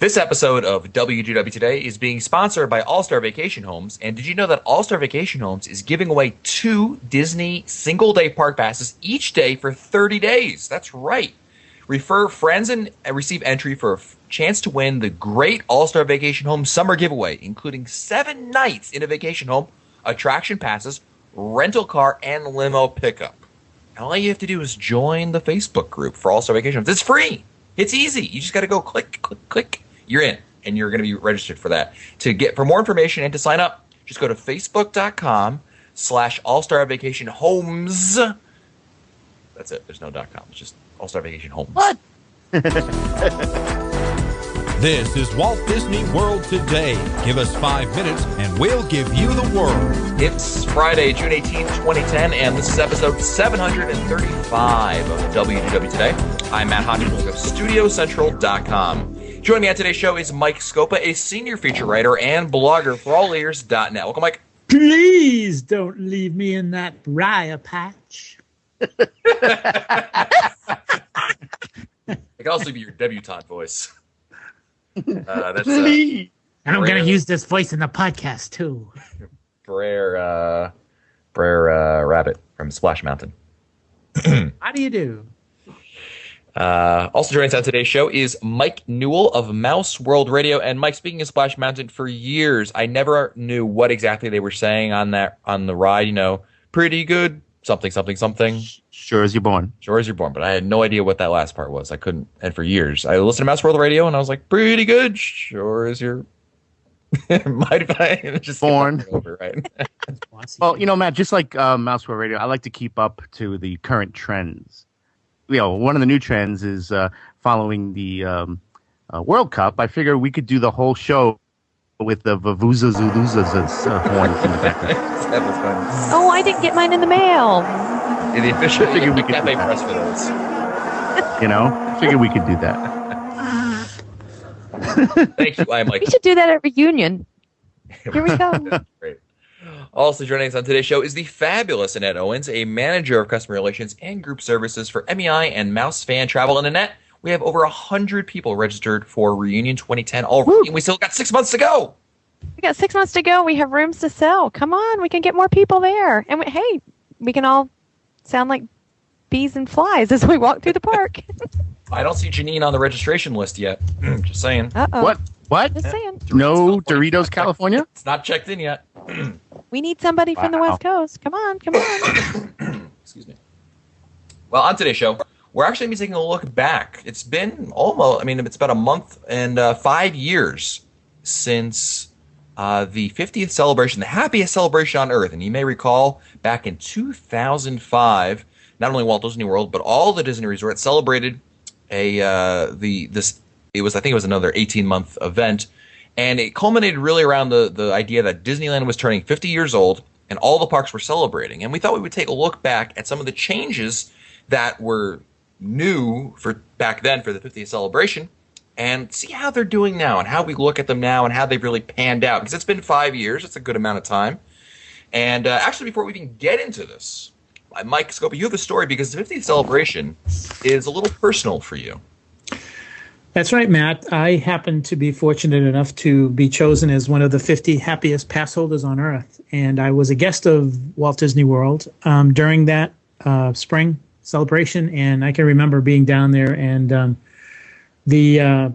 This episode of WGW Today is being sponsored by All-Star Vacation Homes. And did you know that All-Star Vacation Homes is giving away 2 Disney single-day park passes each day for 30 days? That's right. Refer friends and receive entry for a chance to win the great All-Star Vacation Home summer giveaway, including 7 nights in a vacation home, attraction passes, rental car, and limo pickup. And all you have to do is join the Facebook group for All-Star Vacation Homes. It's free. It's easy. You just got to go click, click, click. You're in, and you're going to be registered for that. For more information and to sign up, just go to facebook.com/allstarvacationhomes. That's it. There's no .com. It's just All-Star Vacation Homes. What? This is Walt Disney World Today. Give us 5 minutes, and we'll give you the world. It's Friday, June 18th, 2010, and this is episode 735 of WGW Today. I'm Matt Hodges of StudioCentral.com. Joining me on today's show is Mike Scopa, a senior feature writer and blogger for alleears.net. Welcome, Mike. Please don't leave me in that briar patch. It could also be your debutante voice. That's and I'm going to use this voice in the podcast, too. Brer Rabbit from Splash Mountain. How do you do? Also joining us on today's show is Mike Newell of Mouse World Radio. And Mike, speaking of Splash Mountain, for years I never knew what exactly they were saying on the ride. You know, pretty good, something. Sure as you're born. Sure as you're born. But I had no idea what that last part was. I couldn't. And for years I listened to Mouse World Radio and I was like, pretty good, sure as you're just born. Over, right? Well, you know, Matt, just like Mouse World Radio, I like to keep up to the current trends. You know, one of the new trends is following the World Cup. I figure we could do the whole show with the Vuvuzela Zuluzas horns in the background. Oh, I didn't get mine in the mail. Yeah, the official figure we could press for those. You know, I figured we could do that. Thank you, Mike. We should do that at reunion. Here we go. Great. Also joining us on today's show is the fabulous Annette Owens, a manager of customer relations and group services for MEI and Mouse Fan Travel. And Annette, we have over 100 people registered for Reunion 2010 already, and we still got 6 months to go. We got 6 months to go. We have rooms to sell. Come on, we can get more people there. And hey, we can all sound like bees and flies as we walk through the park. I don't see Janine on the registration list yet. Just saying. Uh-oh. What? Just saying. No Doritos, California? It's not checked in yet. We need somebody from the West Coast. Come on. Excuse me. Well, on today's show, we're actually going to be taking a look back. It's been it's about a month and 5 years since the 50th celebration, the happiest celebration on Earth. And you may recall back in 2005, not only Walt Disney World, but all the Disney resorts celebrated I think it was another 18-month event, and it culminated really around the idea that Disneyland was turning 50 years old and all the parks were celebrating. And we thought we would take a look back at some of the changes that were new for back then for the 50th celebration and see how they're doing now and how we look at them now and how they've really panned out. Because it's been 5 years. It's a good amount of time. And actually, before we even get into this, Mike Scopa, you have a story because the 50th celebration is a little personal for you. That's right, Matt. I happen to be fortunate enough to be chosen as one of the 50 happiest pass holders on Earth. And I was a guest of Walt Disney World during that spring celebration. And I can remember being down there and the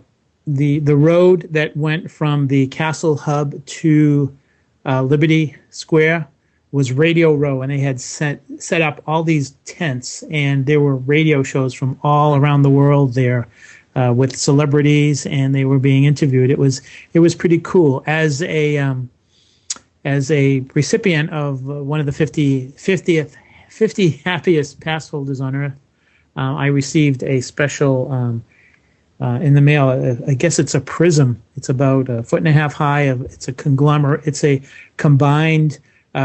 road that went from the Castle Hub to Liberty Square was Radio Row, and they had set up all these tents, and there were radio shows from all around the world there with celebrities, and they were being interviewed. It was pretty cool. As a recipient of one of the 50 happiest pass holders on Earth, I received a special in the mail. I guess it's a prism. It's about 1.5 feet high. It's a conglomerate. It's a combined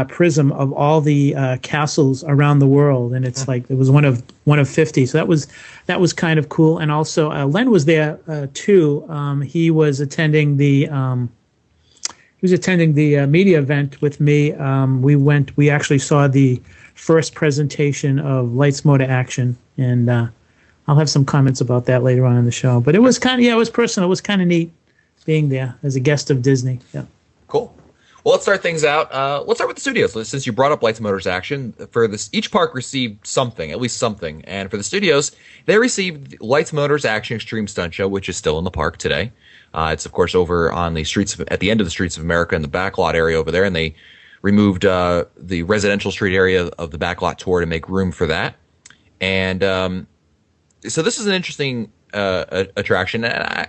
prism of all the castles around the world, and it's like it was one of 50. So that was kind of cool. And also Len was there too. He was attending the media event with me. We actually saw the first presentation of Lights Motor Action, and I'll have some comments about that later on in the show. But it was it was personal. It was kind of neat being there as a guest of Disney. Yeah. Cool. Well, let's start things out. Let's start with the studios. Since you brought up Lights Motors Action, for this, each park received something, at least something. And for the studios, they received Lights Motors Action Extreme Stunt Show, which is still in the park today. It's of course over on the streets at the end of the Streets of America in the backlot area over there, and they removed the residential street area of the backlot tour to make room for that. And so this is an interesting attraction. And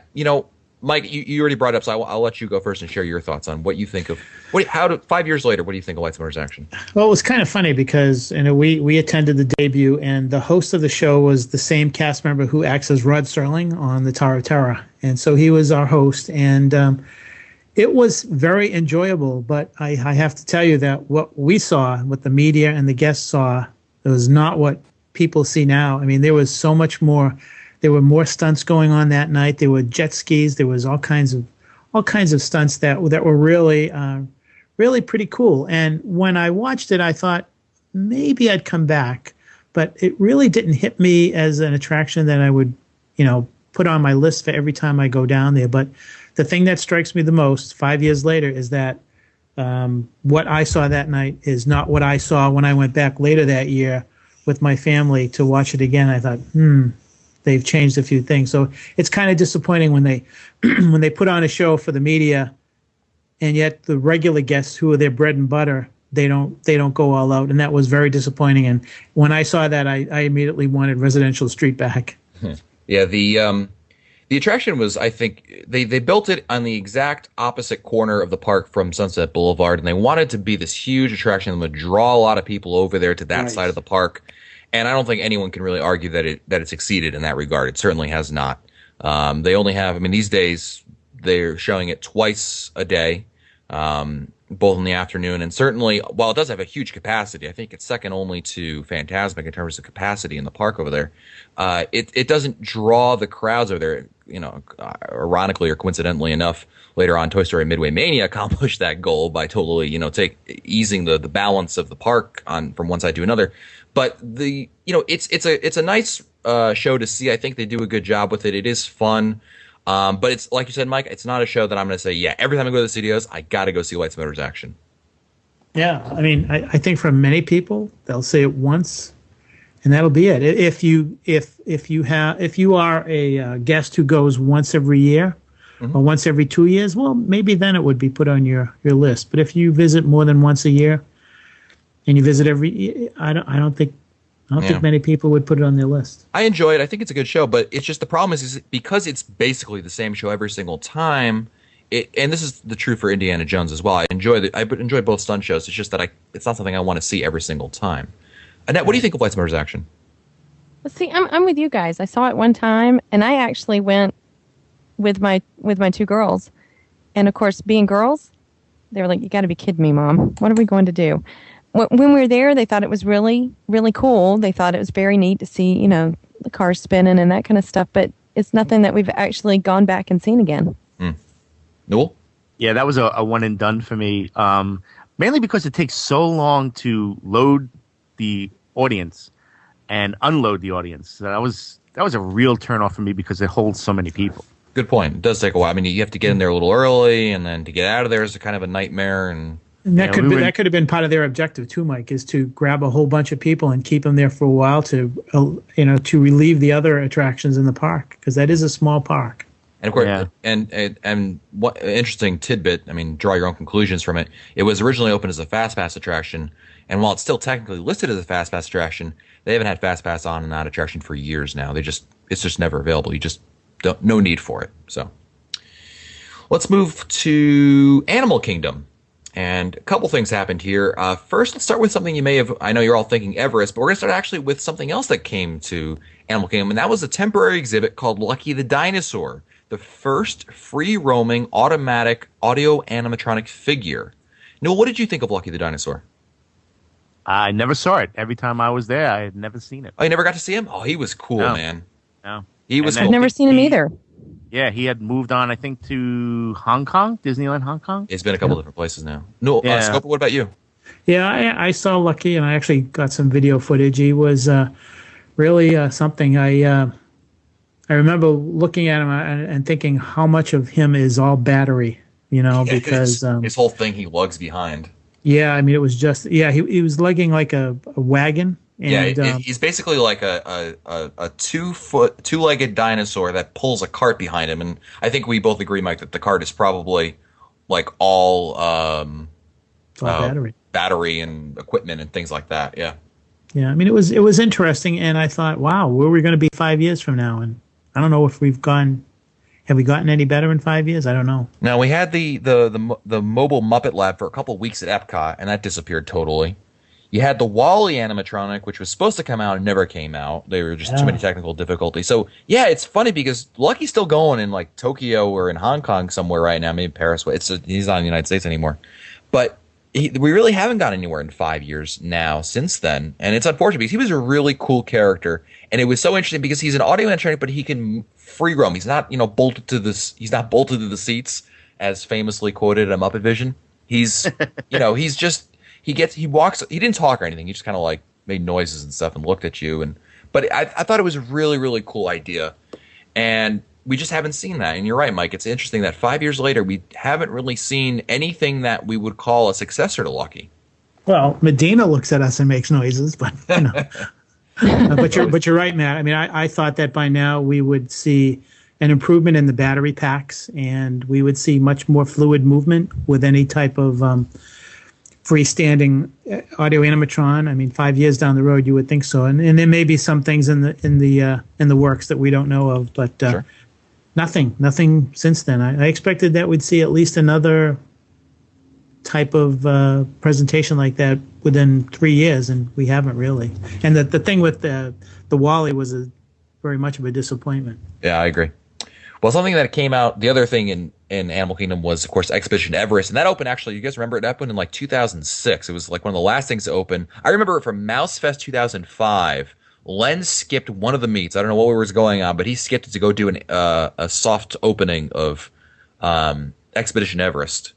Mike, you already brought it up, so I'll let you go first and share your thoughts on what you think of 5 years later. What do you think of Lights Motors Action? Well, it was kind of funny because we attended the debut, and the host of the show was the same cast member who acts as Rod Serling on the Tower of Terror, and so he was our host, and it was very enjoyable. But I have to tell you that what we saw, what the media and the guests saw, it was not what people see now. I mean, there was so much more. There were more stunts going on that night. There were jet skis. There was all kinds of stunts that were really, really pretty cool. And when I watched it, I thought maybe I'd come back, but it really didn't hit me as an attraction that I would, put on my list for every time I go down there. But the thing that strikes me the most 5 years later is that what I saw that night is not what I saw when I went back later that year with my family to watch it again. I thought, they've changed a few things. So it's kind of disappointing when they when they put on a show for the media, and yet the regular guests who are their bread and butter, they don't go all out, and that was very disappointing. And when I saw that, I immediately wanted Residential Street back. Yeah, the attraction was, I think, they built it on the exact opposite corner of the park from Sunset Boulevard, and they wanted to be this huge attraction that would draw a lot of people over there to that side of the park. And I don't think anyone can really argue that it succeeded in that regard. It certainly has not. They only have, these days they're showing it twice a day, both in the afternoon, and certainly, while it does have a huge capacity, I think it's second only to Fantasmic in terms of capacity in the park over there. It doesn't draw the crowds over there. Ironically or coincidentally enough, later on, Toy Story Midway Mania accomplished that goal by totally, easing the balance of the park from one side to another. But it's a nice show to see. I think they do a good job with it. It is fun. But it's like you said, Mike, it's not a show that I'm going to say, yeah, every time I go to the studios, I got to go see Lights Motors Action. Yeah, I think for many people, they'll say it once, and that'll be it. If you are a guest who goes once every year or once every 2 years, well, maybe then it would be put on your list. But if you visit more than once a year, and you visit every, I don't think many people would put it on their list. I enjoy it. I think it's a good show, but it's just the problem is because it's basically the same show every single time. And this is the truth for Indiana Jones as well. I enjoy both stunt shows. It's just that it's not something I want to see every single time. Annette, what do you think of Lights Motors Action? Well, see, I'm with you guys. I saw it one time, and I actually went with my two girls, and of course, being girls, they were like, "You got to be kidding me, Mom! What are we going to do?" When we were there, they thought it was really, really cool. They thought it was very neat to see, the cars spinning and that kind of stuff. But it's nothing that we've actually gone back and seen again. Noel? Yeah, that was a one and done for me. Mainly because it takes so long to load the audience and unload the audience. That was a real turnoff for me because it holds so many people. Good point. It does take a while. You have to get in there a little early, and then to get out of there is a kind of a nightmare. And that could have been part of their objective too, Mike, is to grab a whole bunch of people and keep them there for a while to relieve the other attractions in the park, because that is a small park. And of course, and what interesting tidbit. Draw your own conclusions from it. It was originally opened as a Fast Pass attraction, and while it's still technically listed as a Fast Pass attraction, they haven't had Fast Pass on in that attraction for years now. It's just never available. You just no need for it. So let's move to Animal Kingdom. And a couple things happened here. First, let's start with something you may have. I know you're all thinking Everest, but we're going to start actually with something else that came to Animal Kingdom, and that was a temporary exhibit called Lucky the Dinosaur, the first free-roaming automatic audio animatronic figure. Noel, what did you think of Lucky the Dinosaur? I never saw it. Every time I was there, I had never seen it. Oh, you never got to see him? Oh, he was cool, man. No. He was cool. I've never seen him either. Yeah, he had moved on, I think, to Hong Kong, Disneyland Hong Kong. It's been a couple different places now. No, Scoper, what about you? Yeah, I saw Lucky, and I actually got some video footage. He was really something. I I remember looking at him and thinking how much of him is all battery, because his whole thing he lugs behind. yeah, I mean it was just he was lugging like a wagon. And, he's basically like a 2-legged dinosaur that pulls a cart behind him, and I think we both agree, Mike, that the cart is probably like all battery and equipment and things like that. Yeah. Yeah, I mean it was interesting, and I thought, wow, where are we going to be 5 years from now? And I don't know if have we gotten any better in 5 years? I don't know. Now we had the mobile Muppet Lab for a couple of weeks at Epcot, and that disappeared totally. You had the Wall-E animatronic, which was supposed to come out and never came out. There were just too many technical difficulties. So yeah, it's funny because Lucky's still going in like Tokyo or in Hong Kong somewhere right now, maybe Paris. He's not in the United States anymore, but we really haven't gone anywhere in 5 years now since then, and it's unfortunate because he was a really cool character, and it was so interesting because he's an audio animatronic, but he can free roam. He's not bolted to this. He's not bolted to the seats, as famously quoted in Muppet Vision. He's he's just. He walks. He didn't talk or anything. He just kind of like made noises and stuff and looked at you. But I thought it was a really, really cool idea, and we just haven't seen that. And you're right, Mike. It's interesting that 5 years later we haven't really seen anything that we would call a successor to Lucky. Well, Medina looks at us and makes noises, but but you're right, Matt. I mean, I thought that by now we would see an improvement in the battery packs, and we would see much more fluid movement with any type of freestanding audio animatron. I mean, 5 years down the road, you would think so, and there may be some things in the works that we don't know of, but Sure. nothing since then. I expected that we'd see at least another type of presentation like that within 3 years, and we haven't really. And the thing with the Wall-E was very much of a disappointment. Yeah, I agree. Well, something that came out, the other thing in Animal Kingdom was, of course, Expedition Everest. And that opened, actually, you guys remember it opened in like 2006. It was like one of the last things to open. I remember it from Mouse Fest 2005. Len skipped one of the meets. I don't know what was going on, but he skipped it to go do a soft opening of Expedition Everest.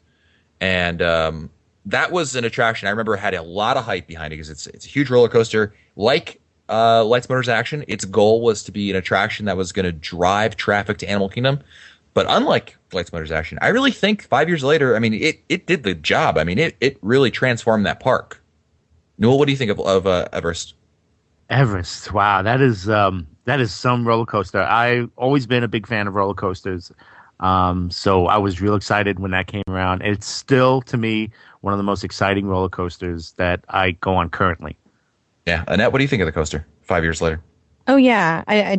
And that was an attraction. I remember it had a lot of hype behind it because it's a huge roller coaster. Like Lights, Motors, Action, its goal was to be an attraction that was going to drive traffic to Animal Kingdom. But unlike Lights, Motors, Action, I really think 5 years later, I mean, it did the job. I mean, it really transformed that park. Newell, what do you think of Everest? Everest, wow, that is some roller coaster. I've always been a big fan of roller coasters, so I was real excited when that came around. It's still, to me, one of the most exciting roller coasters that I go on currently. Yeah, Annette, what do you think of the coaster 5 years later? Oh yeah, I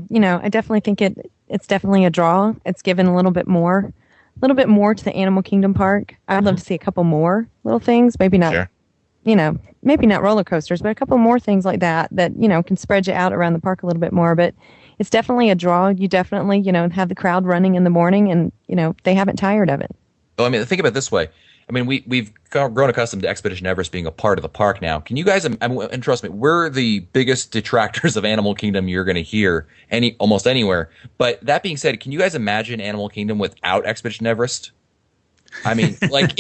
definitely think it's definitely a draw. It's given a little bit more to the Animal Kingdom park. I'd love to see a couple more little things, maybe not. Sure. Maybe not roller coasters, but a couple more things like that can spread you out around the park a little bit more. But it's definitely a draw. You definitely, have the crowd running in the morning, and, they haven't tired of it. Well, I mean, think about it this way. I mean, we've grown accustomed to Expedition Everest being a part of the park now. Can you guys, and trust me, we're the biggest detractors of Animal Kingdom you're going to hear almost anywhere. But that being said, can you guys imagine Animal Kingdom without Expedition Everest? I mean, like,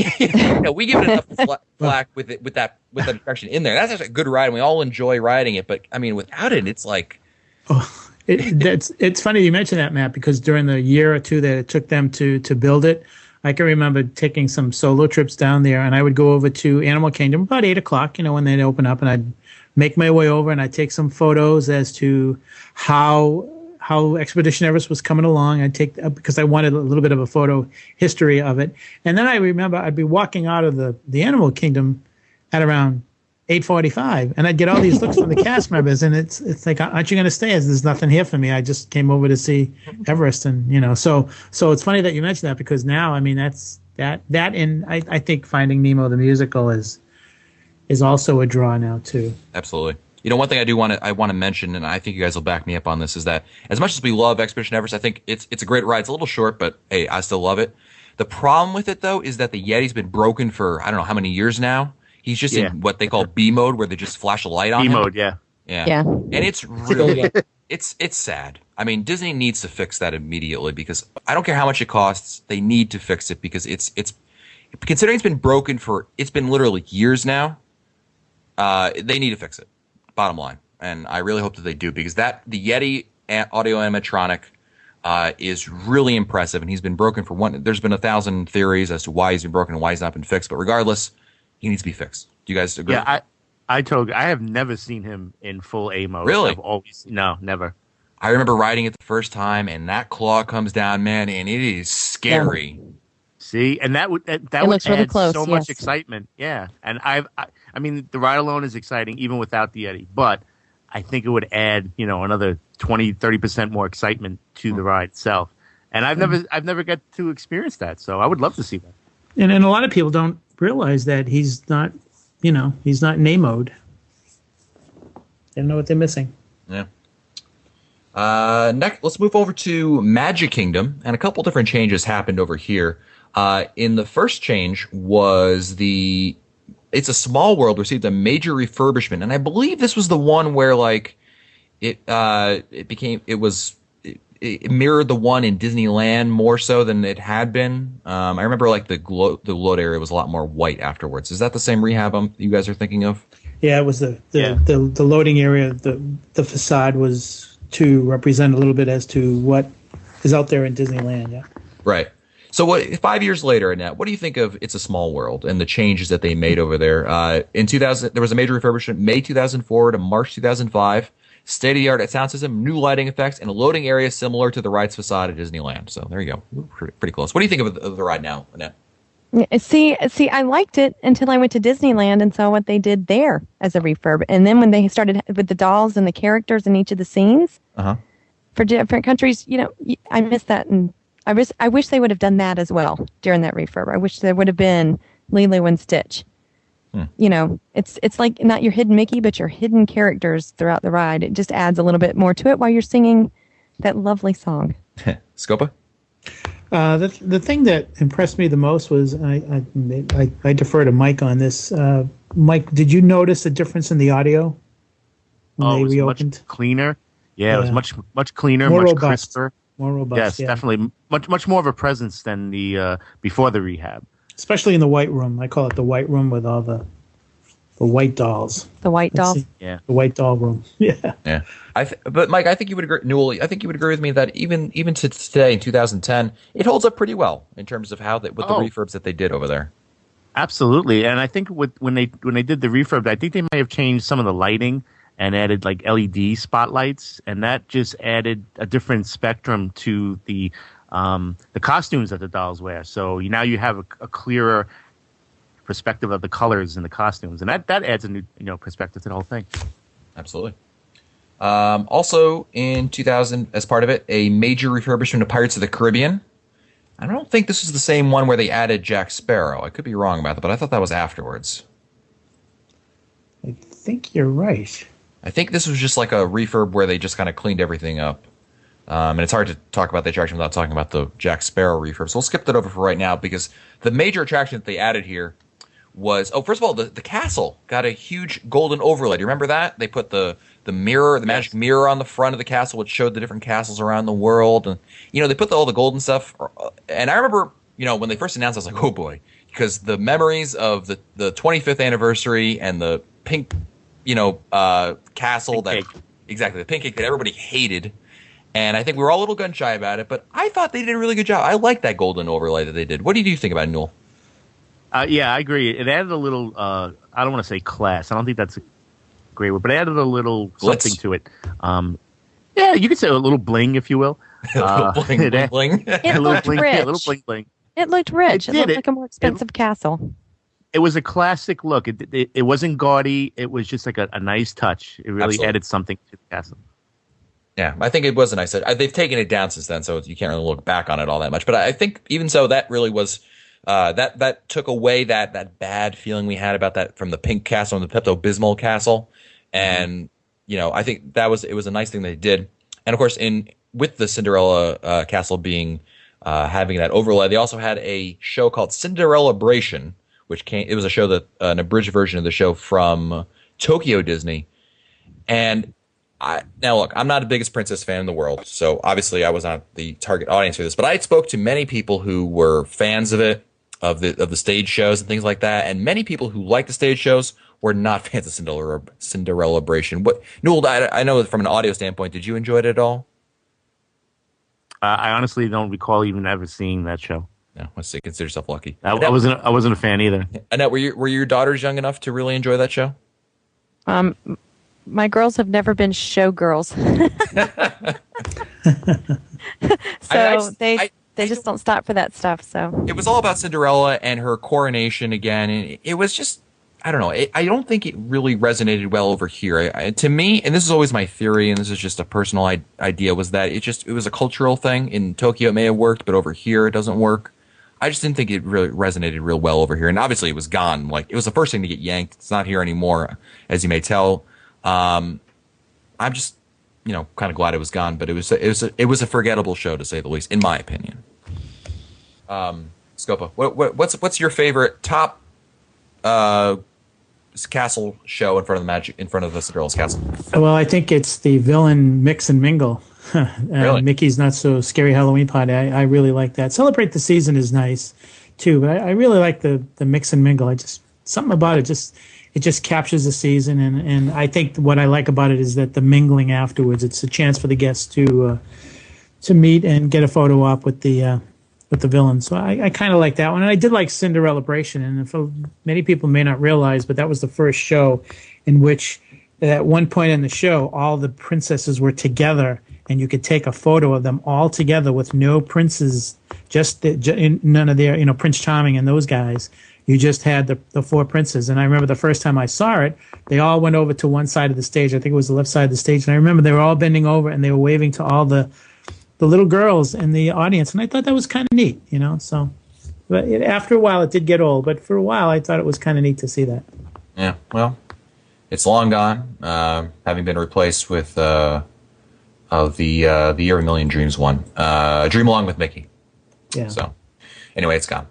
we give it enough flack with that attraction in there. That's actually a good ride, and we all enjoy riding it. But I mean, without it, it's like, it's funny you mention that, Matt, because during the year or two that it took them to build it, I can remember taking some solo trips down there, and I would go over to Animal Kingdom about 8 o'clock, when they'd open up, and I'd make my way over and I'd take some photos as to how Expedition Everest was coming along. I'd take, because I wanted a little bit of a photo history of it. And then I remember I'd be walking out of the Animal Kingdom at around 8:45, and I'd get all these looks from the cast members, and it's like, aren't you going to stay? There's nothing here for me. I just came over to see Everest, and so it's funny that you mentioned that, because now, I mean, that and I think Finding Nemo the musical is also a draw now too. Absolutely. One thing I want to mention, and I think you guys will back me up on this, is that as much as we love Expedition Everest, I think it's a great ride. It's a little short, but hey, I still love it. The problem with it, though, is that the Yeti's been broken for I don't know how many years now. He's just in what they call B mode, where they just flash a light on him. B mode, yeah. And it's really it's sad. I mean, Disney needs to fix that immediately, because I don't care how much it costs. They need to fix it, because it's considering it's been broken it's been literally years now. They need to fix it. Bottom line, and I really hope that they do, because the Yeti audio animatronic is really impressive, and he's been broken for one. There's been 1,000 theories as to why he's been broken and why he's not been fixed, but regardless, he needs to be fixed. Do you guys agree? Yeah, I have never seen him in full A mode. Really? No, never. I remember riding it the first time, and that claw comes down, man, and it is scary. See, and that would looks really add close, so much yes. excitement. Yeah, and I mean, the ride alone is exciting even without the Eddie, but I think it would add, another 20-30% more excitement to the ride itself. And I've never got to experience that, so I would love to see that. And a lot of people don't realize that he's not, he's not in A mode. They don't know what they're missing. Yeah. Next, let's move over to Magic Kingdom, and a couple different changes happened over here. In the first change was It's a Small World received a major refurbishment, and I believe this was the one where it mirrored the one in Disneyland more so than it had been. I remember the load area was a lot more white afterwards. Is that the same rehab you guys are thinking of? Yeah, it was the loading area. The facade was to represent a little bit as to what is out there in Disneyland. Yeah. Right. So 5 years later, Annette, what do you think of It's a Small World and the changes that they made over there? In 2000, there was a major refurbishment May 2004 to March 2005. State-of-the-art sound system, new lighting effects, and a loading area similar to the ride's facade at Disneyland. So there you go. Pretty close. What do you think of the ride now, Annette? Yeah, See, I liked it until I went to Disneyland and saw what they did there as a refurb. And then when they started with the dolls and the characters in each of the scenes for different countries, I missed that. And I wish they would have done that as well during that refurb. I wish there would have been Lilo and Stitch. It's like not your hidden Mickey, but your hidden characters throughout the ride. It just adds a little bit more to it while you're singing that lovely song. Scopa? The thing that impressed me the most was I defer to Mike on this. Mike, did you notice a difference in the audio when they it was reopened? much cleaner. Yeah, it was much cleaner, More much robust. crisper. More robust. Yes, yeah. definitely much more of a presence than the before the rehab. Especially in the white room. I call it the white room with all the white dolls. The white Let's doll. see. Yeah. The white doll room. Yeah. Yeah. But Mike, I think you would agree. Newell, I think you would agree with me that even to today in 2010, it holds up pretty well in terms of the refurbs that they did over there. Absolutely, and I think when they did the refurb, I think they might have changed some of the lighting and added like LED spotlights, and that just added a different spectrum to the costumes that the dolls wear. So now you have a clearer perspective of the colors and the costumes, and that adds a new perspective to the whole thing. Absolutely. Also in 2000, as part of it, a major refurbishment of Pirates of the Caribbean. I don't think this is the same one where they added Jack Sparrow. I could be wrong about that, but I thought that was afterwards. I think you're right. I think this was just like a refurb where they just kind of cleaned everything up. And it's hard to talk about the attraction without talking about the Jack Sparrow refurb. So we'll skip that over for right now because the major attraction that they added here was, first of all, the castle got a huge golden overlay. Do you remember that? They put the mirror, the magic mirror on the front of the castle, which showed the different castles around the world. And, they put all the golden stuff. And I remember, when they first announced, I was like, oh boy, because the memories of the 25th anniversary and the pink, castle exactly, the pink cake that everybody hated. And I think we were all a little gun shy about it, but I thought they did a really good job. I like that golden overlay that they did. What do you think about it, Newell? Yeah, I agree. It added a little, I don't want to say class. I don't think that's a great word, but it added a little Glitz. something to it. Yeah, you could say a little bling, if you will. A little bling, bling. It a little looked bling, rich. yeah, a little bling, bling. It looked rich. It It did. looked like a more expensive castle. It was a classic look. It wasn't gaudy. It was just like a nice touch. It really Absolutely. added something to the castle. Yeah, I think it was a nice. They've taken it down since then, so you can't really look back on it all that much. But I think even so, that really was that took away that bad feeling we had about that from the Pink Castle and the Pepto-Bismol Castle, and I think it was a nice thing they did. And of course, with the Cinderella Castle being having that overlay, they also had a show called Cinderellabration, it was a show an abridged version of the show from Tokyo Disney, and. Now, look, I'm not the biggest princess fan in the world, so obviously I was not the target audience for this. But I spoke to many people who were fans of it, of the stage shows and things like that, and many people who liked the stage shows were not fans of Cinderellabration. Newell, I know from an audio standpoint, did you enjoy it at all? I honestly don't recall even ever seeing that show. Yeah, let's say consider yourself lucky. I wasn't a fan either. Annette, were your daughters young enough to really enjoy that show? My girls have never been showgirls, so they just don't stop for that stuff. So it was all about Cinderella and her coronation again, and it was just, I don't know. I don't think it really resonated well over here. To me, and this is always my theory, and this is just a personal idea, was that it was a cultural thing. In Tokyo, it may have worked, but over here, it doesn't work. I just didn't think it really resonated real well over here, and obviously, it was gone. Like, it was the first thing to get yanked. It's not here anymore, as you may tell. I'm just, kind of glad it was gone, but it was a forgettable show, to say the least, in my opinion. Scopa, what's your favorite top castle show in front of the Cinderella's castle? Well, I think it's the villain Mix and Mingle. Really? Mickey's Not So Scary Halloween Party. I really like that. Celebrate the Season is nice too, but I really like the Mix and Mingle. Something about it just captures the season, and I think what I like about it is that the mingling afterwards. It's a chance for the guests to meet and get a photo op with the villain. So I kind of like that one. And I did like Cinderellabration, and for many people may not realize, but that was the first show in which at one point in the show, all the princesses were together, and you could take a photo of them all together with no princes, none of their, Prince Charming and those guys. You just had the four princes. And I remember the first time I saw it, they all went over to one side of the stage. I think it was the left side of the stage. And I remember they were all bending over and they were waving to all the little girls in the audience. And I thought that was kind of neat, So, but after a while, it did get old. But for a while, I thought it was kind of neat to see that. Yeah, well, it's long gone, having been replaced with the Year of a Million Dreams one, Dream Along with Mickey. Yeah. So, anyway, it's gone.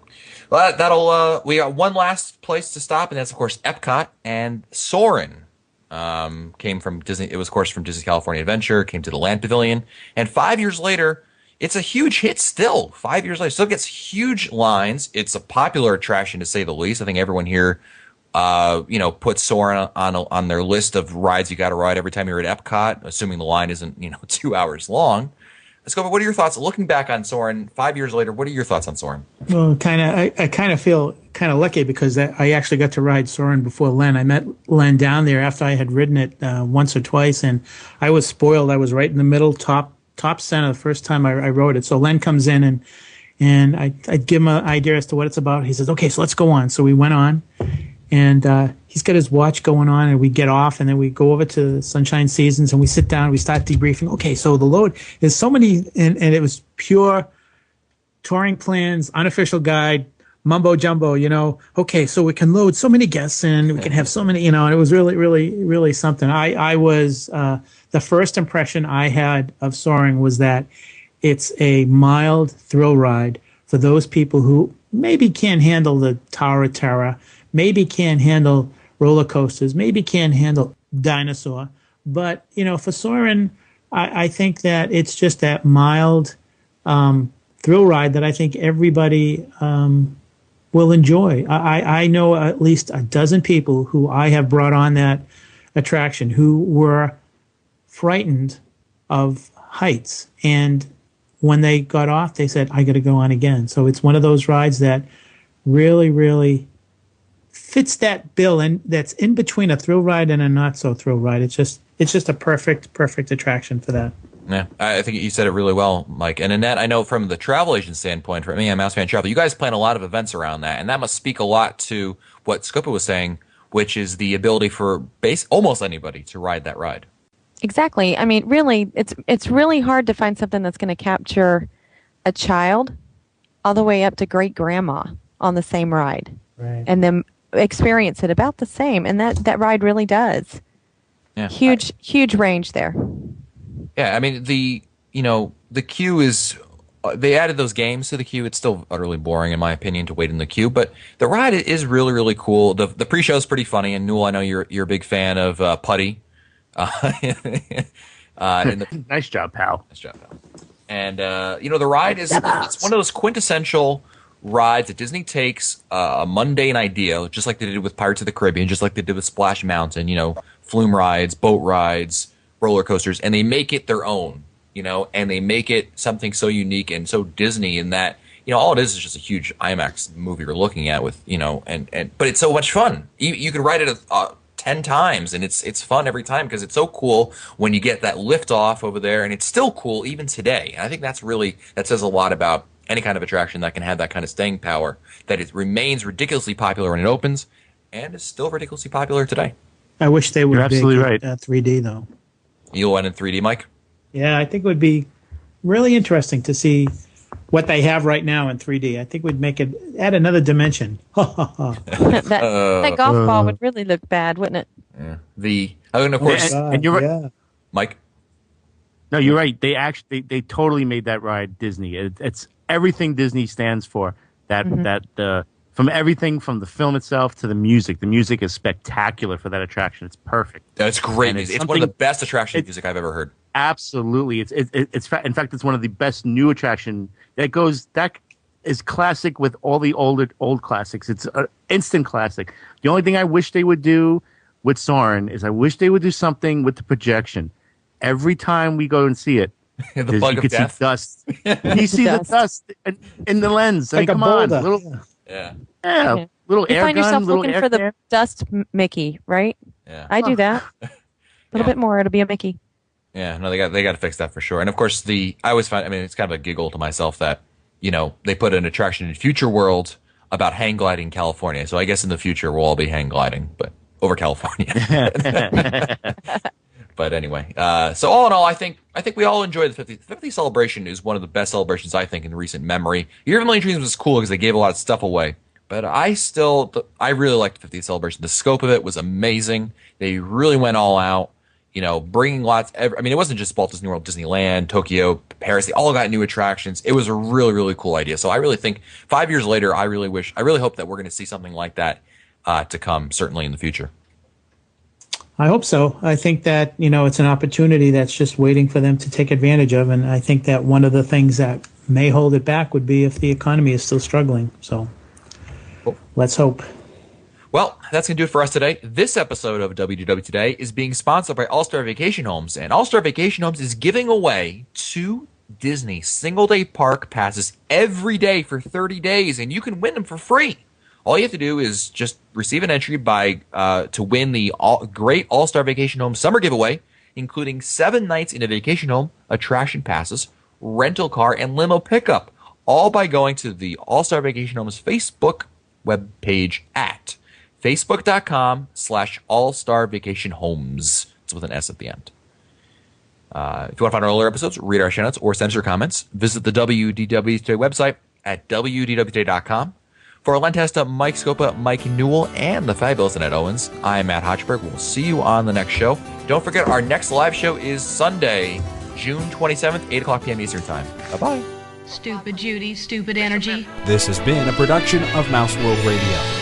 Well, we got one last place to stop, and that's, of course, Epcot. And Soarin' came from Disney. It was, of course, from Disney California Adventure, came to the Land Pavilion. And 5 years later, it's a huge hit still. 5 years later, still gets huge lines. It's a popular attraction, to say the least. I think everyone here, puts Soarin' on their list of rides you got to ride every time you're at Epcot, assuming the line isn't, 2 hours long. Let's go. What are your thoughts looking back on Soarin' 5 years later? What are your thoughts on Soarin'? Well, I kind of feel kind of lucky because I actually got to ride Soarin' before Len. I met Len down there after I had ridden it once or twice, and I was spoiled. I was right in the middle, top center the first time I rode it. So Len comes in and I give him an idea as to what it's about. He says, "Okay, so let's go on." So we went on, and he's got his watch going on, and we get off, and then we go over to Sunshine Seasons, and we sit down, we start debriefing. Okay, so the load is so many, and it was pure touring plans, unofficial guide, mumbo jumbo, Okay, so we can load so many guests in, we can have so many, and it was really, really, really something. I was, the first impression I had of Soaring was that it's a mild thrill ride for those people who maybe can't handle the Tower of Terror, maybe can't handle roller coasters, maybe can't handle dinosaur. But, for Soarin', I think that it's just that mild thrill ride that I think everybody will enjoy. I know at least a dozen people who I have brought on that attraction who were frightened of heights. And when they got off, they said, I got to go on again. So it's one of those rides that really, really fits that bill, and that's in between a thrill ride and a not so thrill ride. It's just a perfect attraction for that. Yeah, I think you said it really well, Mike. And Annette, I know from the travel agent standpoint, for me, I'm Mouse Fan Travel, you guys plan a lot of events around that, and that must speak a lot to what Scopa was saying, which is the ability for almost anybody to ride that ride. Exactly. I mean, really, it's really hard to find something that's going to capture a child all the way up to great grandma on the same ride, right, and then experience it about the same. And that ride really does. Yeah, huge range there. Yeah, I mean the queue is. They added those games to the queue. It's still utterly boring, in my opinion, to wait in the queue. But the ride is really, really cool. The pre-show is pretty funny. And Newell, I know you're a big fan of Putty. Nice job, pal. Nice job, pal. And the ride is it's one of those quintessential rides that Disney takes a mundane idea, just like they did with Pirates of the Caribbean, just like they did with Splash Mountain. Flume rides, boat rides, roller coasters, and they make it their own. and they make it something so unique and so Disney in that, all it is just a huge IMAX movie you're looking at with, but it's so much fun. You can write it 10 times and it's fun every time because it's so cool when you get that lift off over there, and it's still cool even today. And I think that says a lot about any kind of attraction that can have that kind of staying power, that it remains ridiculously popular when it opens and is still ridiculously popular today. I wish they would You're absolutely right. 3D though. You'll win in 3D, Mike? Yeah, I think it would be really interesting to see what they have right now in 3D. I think we'd make it add another dimension. that golf ball would really look bad, wouldn't it? Yeah. And of course, and you're right, yeah. Mike. No, you're right. They totally made that ride Disney. It's everything Disney stands for. From everything from the film itself to the music. The music is spectacular for that attraction. It's perfect. That's great. It's one of the best attraction music I've ever heard. Absolutely. It's in fact it's one of the best new attraction that is classic with all the old classics. It's an instant classic. The only thing I wish they would do with Soarin' is I wish they would do something with the projection. Every time we go and see it, the bug of death. See dust. You see the dust in the lens. Like come a on, boulder. Yeah. Little You air find gun, yourself little looking air for the can. dust Mickey, right? Yeah. I do that. A little bit more, it'll be a Mickey. Yeah, no, they got to fix that for sure. And of course, I always find, it's kind of a giggle to myself that, they put an attraction in Future World about hang gliding in California. So I guess in the future we'll all be hang gliding, but over California. But anyway, so all in all, I think we all enjoy the 50th celebration. Is one of the best celebrations I think in recent memory. Year of a Million Dreams was cool because they gave a lot of stuff away, but I really liked the 50th celebration. The scope of it was amazing. They really went all out. Bringing lots. It wasn't just Walt Disney World, Disneyland, Tokyo, Paris. They all got new attractions. It was a really, really cool idea. So I really think 5 years later, I really hope that we're going to see something like that to come, certainly in the future. I hope so. I think that, it's an opportunity that's just waiting for them to take advantage of. And I think that one of the things that may hold it back would be if the economy is still struggling. So Let's hope. Well, that's going to do it for us today. This episode of WDW Today is being sponsored by All-Star Vacation Homes, and All-Star Vacation Homes is giving away 2 Disney single-day park passes every day for 30 days, and you can win them for free. All you have to do is just receive an entry to win the great All-Star Vacation Home summer giveaway, including 7 nights in a vacation home, attraction passes, rental car, and limo pickup, all by going to the All-Star Vacation Homes Facebook webpage at facebook.com/allstarvacationhomes. It's with an S at the end. If you want to find our earlier episodes, read our show notes, or send us your comments, visit the WDW Today website at wdwtoday.com. For Len Testa, Mike Scopa, Mike Newell, and the fabulous Annette Owens, I'm Matt Hochberg. We'll see you on the next show. Don't forget, our next live show is Sunday, June 27th, 8 o'clock p.m. Eastern Time. Bye-bye. Stupid Judy, stupid energy. This has been a production of Mouse World Radio.